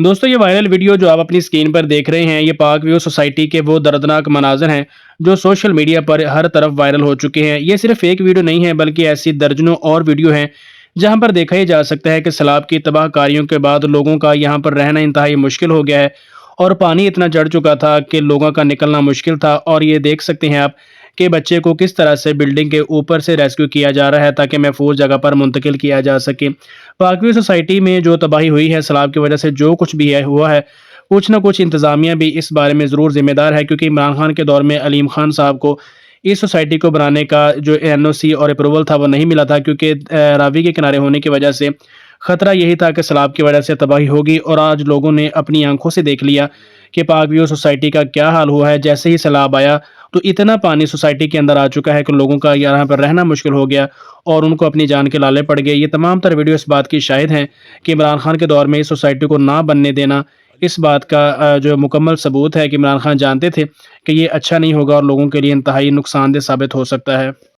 दोस्तों, ये viral video जो आप अपनी स्क्रीन पर देख रहे हैं, ये पाक व्यू सोसाइटी के वो दर्दनाक मनाज़िर हैं जो सोशल मीडिया पर हर तरफ वायरल हो चुके हैं। ये सिर्फ एक वीडियो नहीं है, बल्कि ऐसी दर्जनों और वीडियो हैं जहां पर देखा ही जा सकता है कि सैलाब की तबाहकारियों के बाद लोगों का यहां पर रहना इंतहाई मुश्किल हो गया है और पानी इतना चढ़ चुका था कि लोगों का निकलना मुश्किल था। और ये देख सकते हैं आप कि बच्चे को किस तरह से बिल्डिंग के ऊपर से रेस्क्यू किया जा रहा है ताकि महफूज जगह पर मुंतकिल किया जा सके। पाकवी सोसाइटी में जो तबाही हुई है सैलाब की वजह से, जो कुछ भी है हुआ है, कुछ ना कुछ इंतज़ामिया भी इस बारे में ज़रूर ज़िम्मेदार है, क्योंकि इमरान खान के दौर में अलीम खान साहब को इस सोसाइटी को बनाने का जो एनओसी और अप्रूवल था वो नहीं मिला था, क्योंकि रावी के किनारे होने की वजह से खतरा यही था कि सैलाब की वजह से तबाही होगी। और आज लोगों ने अपनी आंखों से देख लिया कि पाक व्यू सोसाइटी का क्या हाल हुआ है। जैसे ही सैलाब आया तो इतना पानी सोसाइटी के अंदर आ चुका है कि लोगों का यहाँ पर रहना मुश्किल हो गया और उनको अपनी जान के लाले पड़ गए। ये तमाम तर वीडियो इस बात की शाहिद हैं कि इमरान खान के दौर में इस सोसाइटी को ना बनने देना इस बात का जो मुकम्मल सबूत है कि इमरान खान जानते थे कि ये अच्छा नहीं होगा और लोगों के लिए इंतहाई नुकसानदेह साबित हो सकता है।